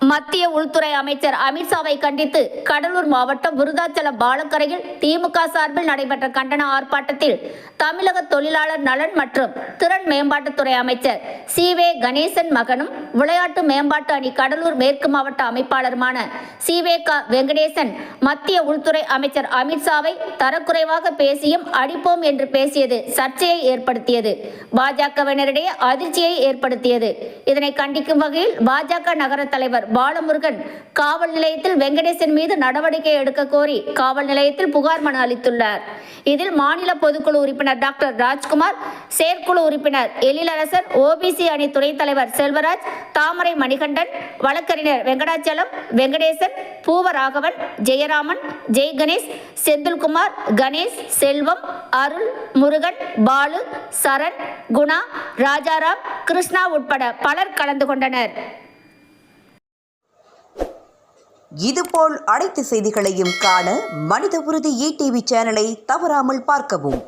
மத்திய உள்துறை அமைச்சர் அமித்ஷாவை கண்டித்து கடலூர் மாவட்டம் விருதாச்சலம் பாலக்கரையில் திமுக சார்பில் நடைபெற்ற கண்டன ஆர்ப்பாட்டத்தில் தமிழக தொழிலாளர் நலன் மற்றும் திறன் மேம்பாட்டுத்துறை அமைச்சர் சி.வே. கணேசன் மகனும் விளையாட்டு மேம்பாட்டு அணி கடலூர் மேற்கு மாவட்ட அமைப்பாளருமான சி.வே. வெங்கடேசன் மத்திய உள்துறை அமைச்சர் அமித்ஷாவை தரக்குறைவாக பேசியும் அடிப்போம் என்று பேசியது சர்ச்சையை ஏற்படுத்தியது. பாஜகவினரிடையே அதிர்ச்சியை ஏற்படுத்தியது. இதனை கண்டிக்கும் வகையில் பாஜக நகர தலைவர் பாலமுருகன் காவல் நிலையத்தில் வெங்கடேசன் மீது நடவடிக்கை எடுக்க கோரி காவல் நிலையத்தில் புகார் மனு அளித்துள்ளார். இதில் மாநில பொதுக்குழு உறுப்பினர் டாக்டர் ராஜ்குமார், செயற்குழு உறுப்பினர் எழிலரசன், ஓபிசி அணி துணைத் தலைவர் செல்வராஜ், தாமரை மணிகண்டன், வழக்கறிஞர் வெங்கடாச்சலம், வெங்கடேசன், பூவராகவன், ஜெயராமன், ஜெய்கணேஷ், செந்தில்குமார், கணேஷ், செல்வம், அருள், முருகன், பாலு, சரண், குணா, ராஜாராம், கிருஷ்ணா உட்பட பலர் கலந்து கொண்டனர். இதுபோல் அனைத்து செய்திகளையும் காண மனித உறுதி ETV சேனலை தவறாமல் பார்க்கவும்.